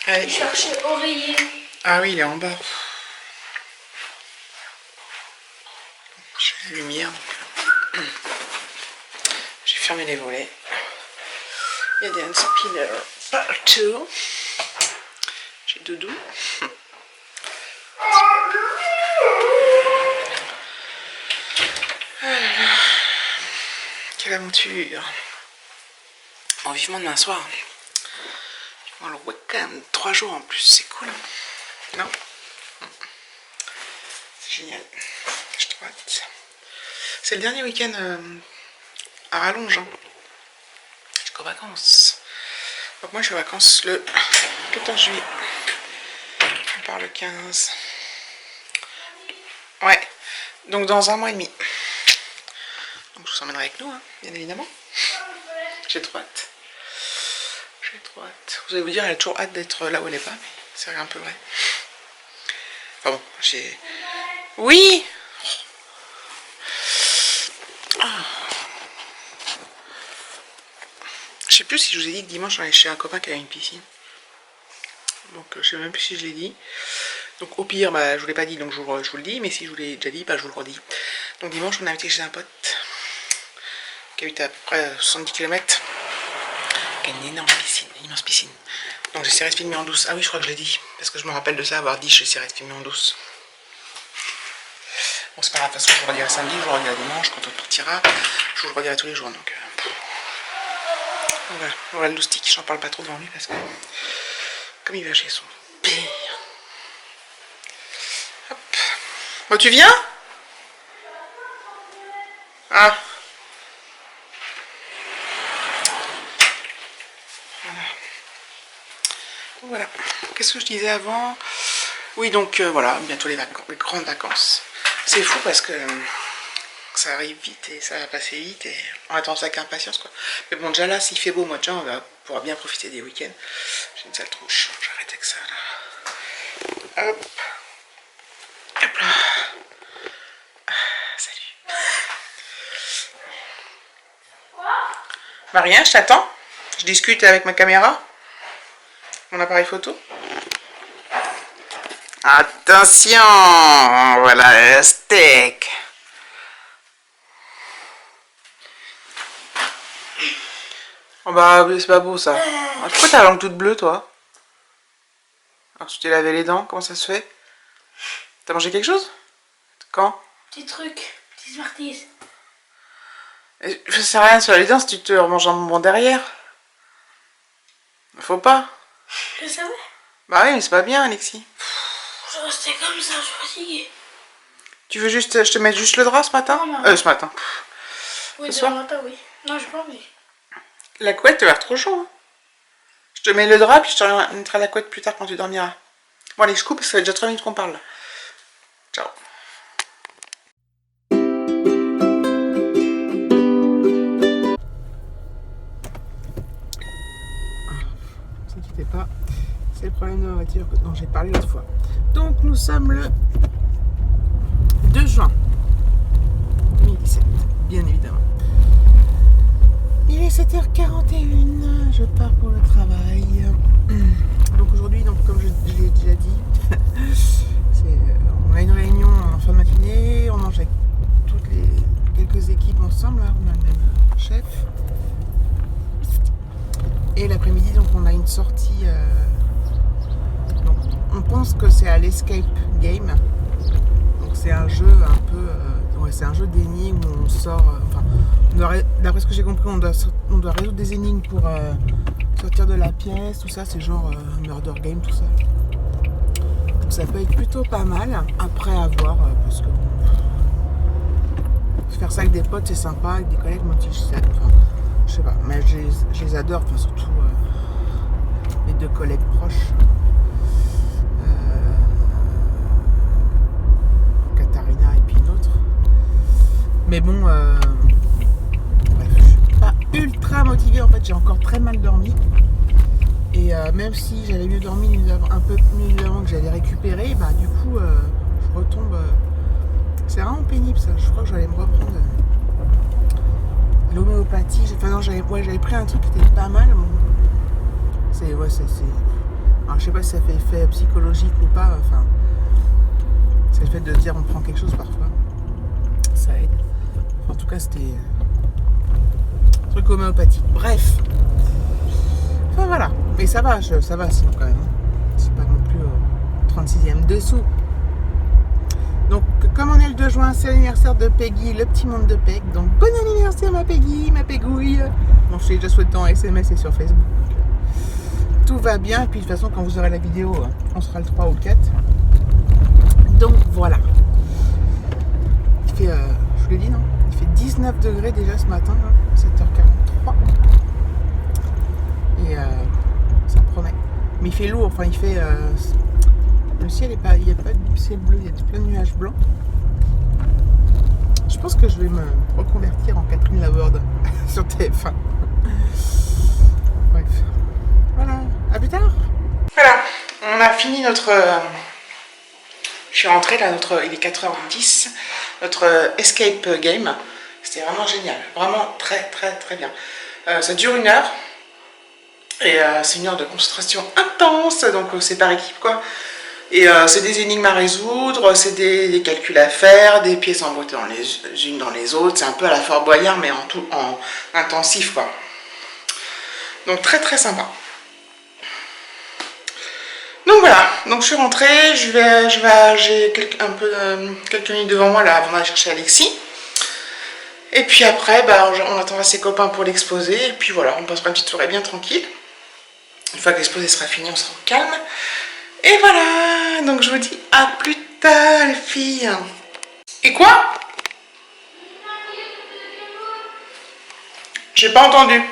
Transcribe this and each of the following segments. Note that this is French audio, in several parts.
Allez. Chercher oreiller. Ah oui, il est en bas. J'ai la lumière. J'ai fermé les volets. Il y a des hand spinners partout. J'ai Doudou. Quelle aventure. Bon, vivement demain soir. Vivement le week-end. 3 jours en plus, c'est cool. Non? C'est génial. Je trouve. C'est le dernier week-end à rallonge. Hein. Jusqu'aux vacances. Donc moi je suis en vacances le 14 juillet. On part le 15. Ouais. Donc dans 1 mois et demi. Donc je vous emmènerai avec nous, hein, bien évidemment. J'ai trop hâte. J'ai trop hâte. Vous allez vous dire, elle a toujours hâte d'être là où elle est pas, mais c'est un peu vrai. Enfin bon, j'ai... Oui! Ah. Je sais plus si je vous ai dit que dimanche on allait chez un copain qui a une piscine. Donc je sais même plus si je l'ai dit. Donc au pire, bah, je vous l'ai pas dit, donc je vous le dis. Mais si je vous l'ai déjà dit, bah, je vous le redis. Donc dimanche on a été chez un pote qui habite à peu près 70 km. Qui a une énorme piscine, une immense piscine. Donc j'essaierai de filmer en douce. Ah oui, je crois que je l'ai dit. Parce que je me rappelle de ça, avoir dit j'essaierai de filmer en douce. Bon, c'est pas grave, de toute façon je vous redirai samedi, je vous redirai dimanche, quand on partira. Je vous le redirai tous les jours. Donc voilà le loustique. J'en parle pas trop devant lui parce que comme il va chez son père. Hop. Bon, tu viens? Ah. Voilà. Qu'est-ce que je disais avant? Oui, donc voilà, bientôt les grandes vacances. C'est fou parce que ça arrive vite et ça va passer vite et on attend ça avec impatience, quoi. Mais bon, déjà là, s'il fait beau au mois de juin, on va pouvoir bien profiter des week-ends. J'ai une sale tronche, j'arrête avec ça là. Hop. Hop là. Salut. Bah rien, je t'attends. Je discute avec ma caméra. Mon appareil photo. Attention, voilà le steak. Oh bah c'est pas beau ça. Ah, pourquoi t'as la langue toute bleue toi? Alors tu t'es lavé les dents, comment ça se fait? T'as mangé quelque chose? Quand? Petit truc, petit Smarties. Ça sert à rien de se laver les dents si tu te remanges un bonbon derrière. Faut pas. Je savais. Bah oui mais c'est pas bien Alexis. Je restais comme ça, je suis fatiguée. Tu veux juste, je te mets juste le drap ce matin? Non, ce matin. Oui, ce soir matin, oui. Non, j'ai pas envie. La couette, tu vas l'air trop chaud. Hein. Je te mets le drap, puis je te mettrai la couette plus tard quand tu dormiras. Bon, allez, je coupe, parce que ça fait déjà 3 minutes qu'on parle. Là. Ciao. Ne vous inquiétez pas, c'est le problème de ma voiture dont j'ai parlé l'autre fois. Donc, nous sommes le 2 juin 2017, bien évidemment. Il est 7h41, je pars pour le travail. Donc aujourd'hui, comme je l'ai déjà dit, on a une réunion en fin de matinée, on mange avec quelques équipes ensemble, là, on a le même chef. Et l'après-midi, donc on a une sortie. Donc, on pense que c'est à l'Escape Game. Donc c'est un jeu un peu. Ouais, c'est un jeu d'énigmes où on sort. D'après ce que j'ai compris, on doit résoudre des énigmes pour sortir de la pièce, tout ça, c'est genre murder game, tout ça. Donc ça peut être plutôt pas mal, après à voir, parce que faire ça avec des potes c'est sympa, avec des collègues, moi je sais pas, mais je les adore, enfin surtout mes 2 collègues proches. Katharina et puis une autre. Mais bon, bref, je suis pas ultra motivée, en fait j'ai encore très mal dormi. Et même si j'avais mieux dormi un peu mieux avant que j'allais récupérer, bah du coup je retombe. C'est vraiment pénible ça, je crois que j'allais me reprendre l'homéopathie. Enfin non, j'avais pris un truc qui était pas mal. Bon. Alors je sais pas si ça fait effet psychologique ou pas, enfin c'est le fait de dire on prend quelque chose parfois, ça aide. En tout cas c'était un truc homéopathique. Bref, enfin voilà, mais ça va sinon quand même. C'est pas non plus 36e dessous. Donc comme on est le 2 juin, c'est l'anniversaire de Peggy, le petit monde de Peg. Donc bon anniversaire ma Peggy, ma Pegouille. Bon je l'ai déjà souhaité en SMS et sur Facebook. Tout va bien, et puis de toute façon quand vous aurez la vidéo, on sera le 3 ou le 4. Donc voilà. Il fait, je vous l'ai dit non, il fait 19 degrés déjà ce matin, 7h43. Et ça promet. Mais il fait lourd, enfin il fait... le ciel est pas... Il n'y a pas de ciel bleu, il y a plein de nuages blancs. Je pense que je vais me reconvertir en Catherine Laborde sur TF1. Bref. Voilà, à plus tard. Voilà, on a fini notre... je suis rentrée là, il est 4h10, notre escape game. C'était vraiment génial, vraiment très bien. Ça dure 1 heure. Et c'est 1 heure de concentration intense, donc c'est par équipe quoi. Et c'est des énigmes à résoudre, c'est des calculs à faire, des pièces emboîtées les unes dans les autres. C'est un peu à la Fort Boyard mais en intensif quoi. Donc très sympa. Donc voilà, donc je suis rentrée, j'ai quelques minutes devant moi là avant d'aller chercher Alexis. Et puis après, bah, on attendra ses copains pour l'exposer. Et puis voilà, on passera une petite soirée bien tranquille. Une fois que l'exposé sera fini, on sera calme. Et voilà, donc je vous dis à plus tard les filles. Et quoi? J'ai pas entendu.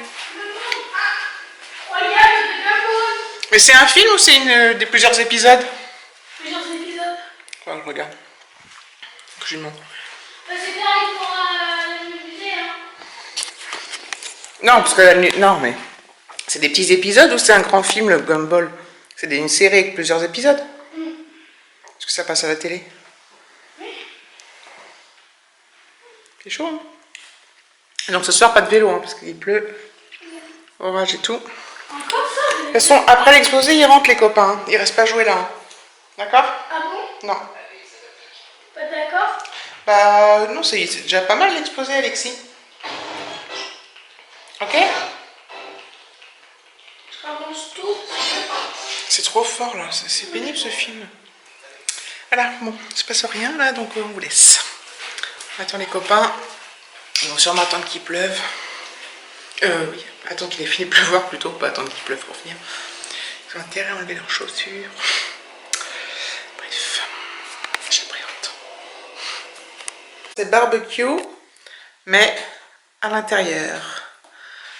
Mais c'est un film ou c'est des plusieurs épisodes? Plusieurs épisodes. Ouais, je regarde. Que je lui montre. Bah, c'est pareil pour le musée, hein. Non, parce que non, mais c'est des petits épisodes ou c'est un grand film, le Gumball? C'est une série avec plusieurs épisodes? Est-ce que ça passe à la télé? Oui. C'est chaud, hein? Et donc ce soir, pas de vélo, hein, parce qu'il pleut. Orage et tout. Encore ça? De toute façon, après l'exposé, ils rentrent les copains. Hein. Ils restent pas jouer là. Hein. D'accord? Ah bon? Non. Pas d'accord? Bah non, c'est déjà pas mal l'exposé, Alexis. Ok? Je ramasse tout. C'est trop fort là, c'est pénible ce film. Voilà, bon, il se passe rien là, donc on vous laisse. On attend les copains. Ils vont sûrement attendre qu'il pleuve. Oui, attendre qu'il ait fini de pleuvoir plutôt, pas attendre qu'il pleuve pour finir. Ils ont intérêt à enlever leurs chaussures. Bref, j'appréhende. C'est barbecue, mais à l'intérieur.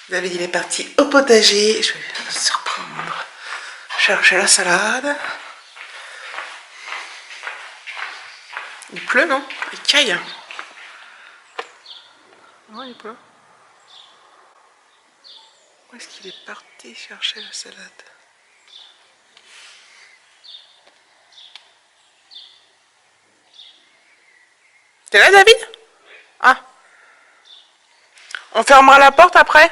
David il est parti au potager. Je vais le surprendre. Chercher la salade. Il pleut, non? Il caille. Non, il pleut. Où est-ce qu'il est parti chercher la salade? T'es là, David? Ah. On fermera la porte après?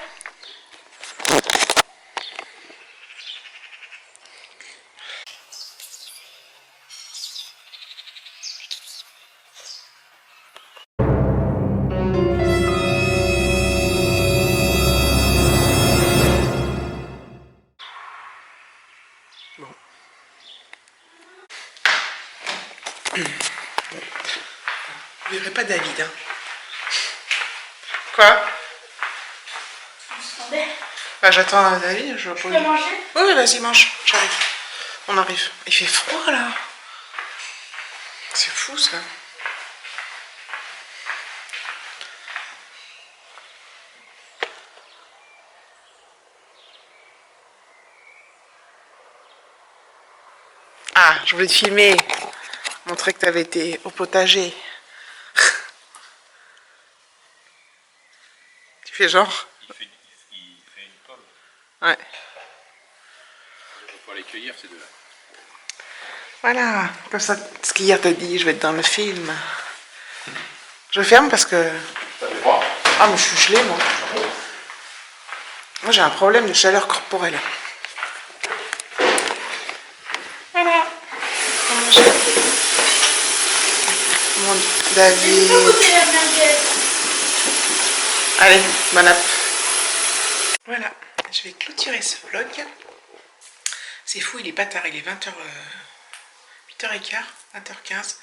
Bon. Vous verrez pas David, hein. Quoi? Bah j'attends David, je peux manger? Oui, vas-y, mange, j'arrive. On arrive. Il fait froid là. C'est fou ça. Ah, je voulais te filmer. Montrer que tu avais été au potager. Tu fais genre. Il fait une pomme. Ouais. Il faut aller cueillir ces deux-là. Voilà, comme ça, ce qu'hier t'a dit, je vais être dans le film. Je ferme parce que... Ça fait froid? Ah, mais je suis gelée, moi. Moi, j'ai un problème de chaleur corporelle. Mon Je David. peux goûter la merguez. Allez, bon app. Voilà, je vais clôturer ce vlog. C'est fou, il est pas tard, il est 20h, 8h15, 20h15.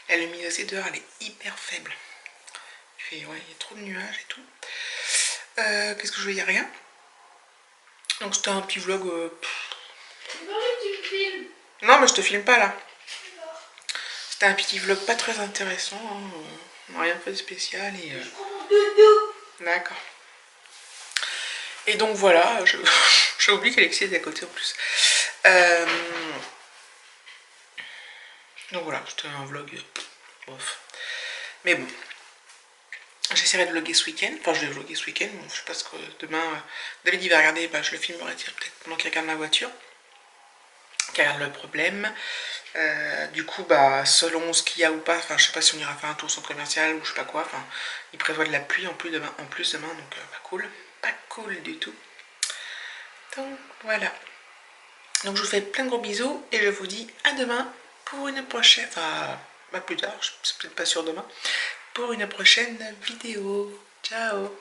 La luminosité dehors, elle est hyper faible. Il y a trop de nuages et tout. Qu'est-ce que je veux dire? Rien. Donc c'était un petit vlog. Tu filmes. Non, mais je te filme pas là. C'était un petit vlog pas très intéressant. Hein. On n'a rien fait de spécial. Et, Je prends mon doudou. D'accord. Et donc voilà, j'ai oublié qu'Alexis était à côté en plus. Donc voilà, c'était un vlog. Bof. Mais bon. J'essaierai de vlogger ce week-end. Enfin, je vais vlogger ce week-end. Bon, je sais pas ce que demain, David il va regarder. Bah, je le filmerai peut-être pendant qu'il regarde ma voiture. Qu'il regarde le problème. Du coup, bah, selon ce qu'il y a ou pas, enfin, je sais pas si on ira faire un tour au centre commercial ou je sais pas quoi. Enfin, il prévoit de la pluie en plus demain, donc pas cool. Pas cool du tout. Donc voilà. Donc je vous fais plein de gros bisous et je vous dis à demain pour une prochaine. Enfin, pas plus tard, c'est peut-être pas sûr demain. Pour une prochaine vidéo. Ciao!